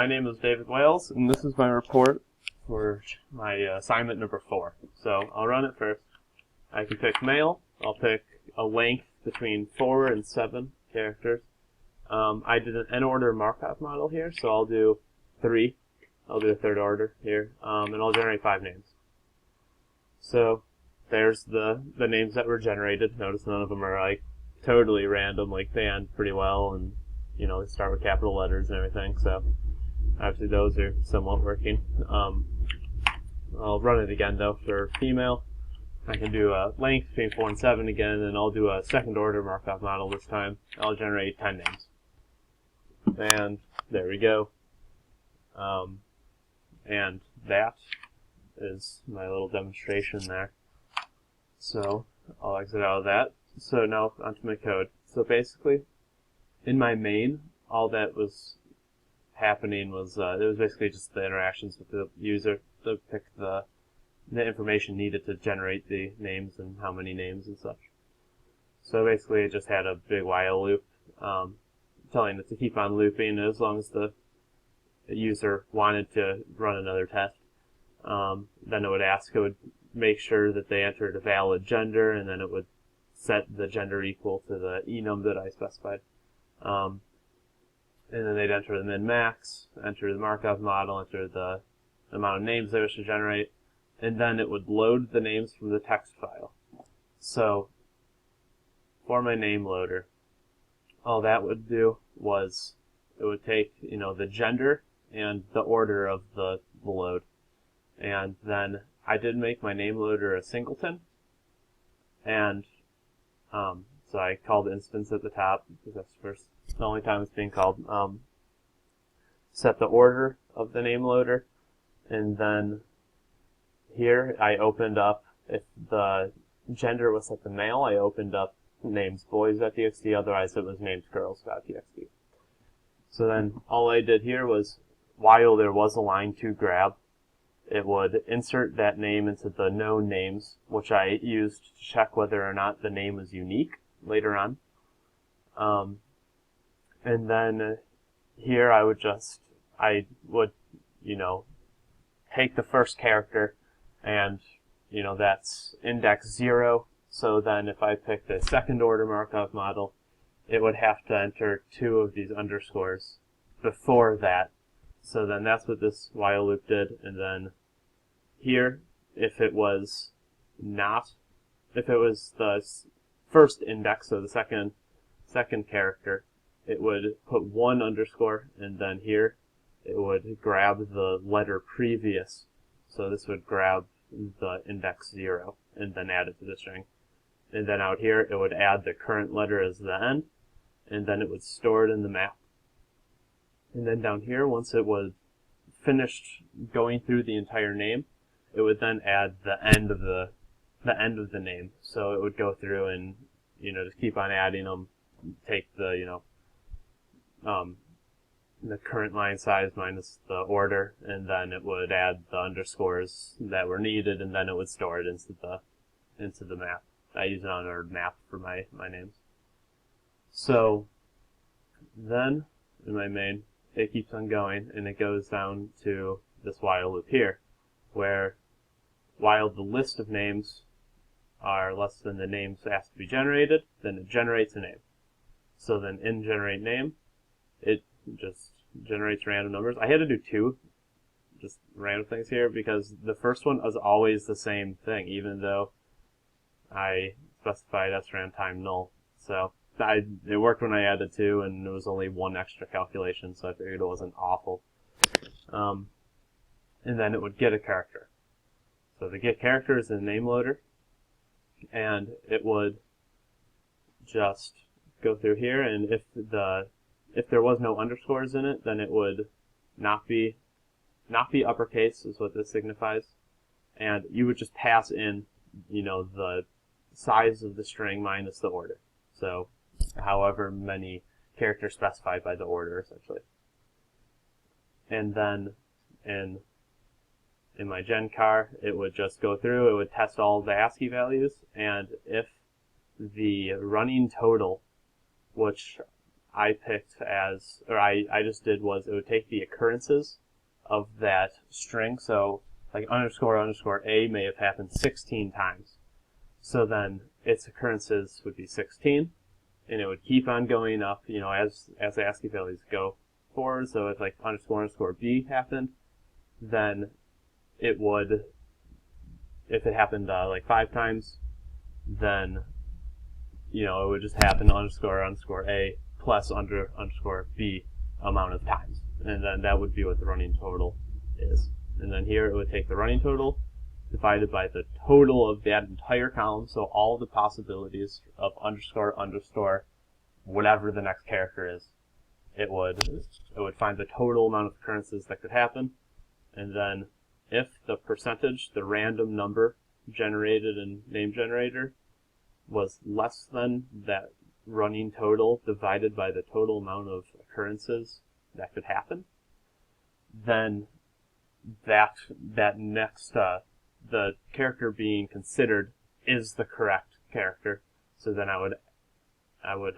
my name is David Wales, and this is my report for my assignment number 4. So I'll run it first. I can pick male. I'll pick a length between 4 and 7 characters. I did an n-order Markov model here, so I'll do 3. I'll do a third order here, and I'll generate 5 names. So there's the names that were generated. Notice none of them are like totally random, like they end pretty well, and you know, they start with capital letters and everything, so obviously those are somewhat working. I'll run it again though for female. I can do a length between 4 and 7 again, and I'll do a second order Markov model this time. I'll generate 10 names. And there we go. And that is my little demonstration there. So I'll exit out of that. So now onto my code. So basically, in my main, all that was happening was it was basically just the interactions with the user to pick the information needed to generate the names and how many names and such. So basically, it just had a big while loop telling it to keep on looping as long as the user wanted to run another test. Then it would ask, it would make sure that they entered a valid gender, and then it would set the gender equal to the enum that I specified. And then they'd enter the min-max, enter the Markov model, enter the amount of names they wish to generate, and then it would load the names from the text file. So, for my name loader, all that would do was it would take, you know, the gender and the order of the load. And then I did make my name loader a singleton, and so I called instance at the top, because that's the only time it's being called. Set the order of the name loader, and then here I opened up, if the gender was set to male, I opened up names boys.txt, otherwise it was names girls.txt. So then all I did here was, while there was a line to grab, it would insert that name into the known names, which I used to check whether or not the name was unique later on. And then here I would, you know, take the first character, and, you know, that's index 0. So then if I picked a second order Markov model, it would have to enter 2 of these underscores before that. So then that's what this while loop did. And then here, if it was the first index, so the second character, it would put 1 underscore, and then here it would grab the letter previous. So this would grab the index 0 and then add it to the string. And then out here it would add the current letter as the end, and then it would store it in the map. And then down here, once it was finished going through the entire name, it would then add the end of the name. So it would go through and, you know, just keep on adding them, take the, you know, the current line size minus the order, and then it would add the underscores that were needed, and then it would store it into the map. I use an unordered map for my names. So then in my main, it keeps on going, and it goes down to this while loop here, where while the list of names are less than the names asked to be generated, then it generates a name. So then in generate name, it just generates random numbers. I had to do 2 just random things here, because the first one is always the same thing, even though I specified srand time null. So it worked when I added 2, and it was only 1 extra calculation, so I figured it wasn't awful. And then it would get a character. So the get character is in name loader, and it would just go through here, and if there was no underscores in it, then it would not be uppercase, is what this signifies, and you would just pass in, you know, the size of the string minus the order. So however many characters specified by the order, essentially. And then in my gen car, it would just go through, it would test all the ASCII values, and if the running total, which I picked as, or I just did was it would take the occurrences of that string. So like underscore underscore A may have happened 16 times. So then its occurrences would be 16, and it would keep on going up, you know, as the ASCII values go forward. So if like underscore underscore B happened, then it would, if it happened like 5 times, then, you know, it would just happen underscore underscore A plus underscore B amount of times. And then that would be what the running total is. And then here it would take the running total divided by the total of that entire column, so all the possibilities of underscore underscore whatever the next character is. It would find the total amount of occurrences that could happen, and then if the percentage, the random number generated in name generator, was less than that running total divided by the total amount of occurrences that could happen, then that next the character being considered is the correct character. So then I would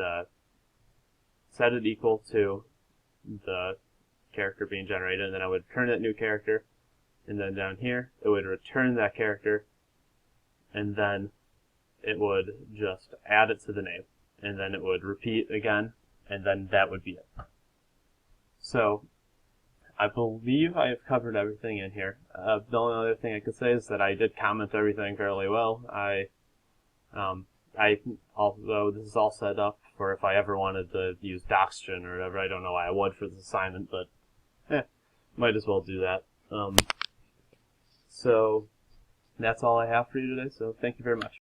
set it equal to the character being generated, and then I would return that new character, and then down here it would return that character, and then it would just add it to the name, and then it would repeat again, and then that would be it. So I believe I have covered everything in here. The only other thing I could say is that I did comment everything fairly well. Although this is all set up for if I ever wanted to use Doxgen or whatever, I don't know why I would for this assignment, but might as well do that. So that's all I have for you today, so thank you very much.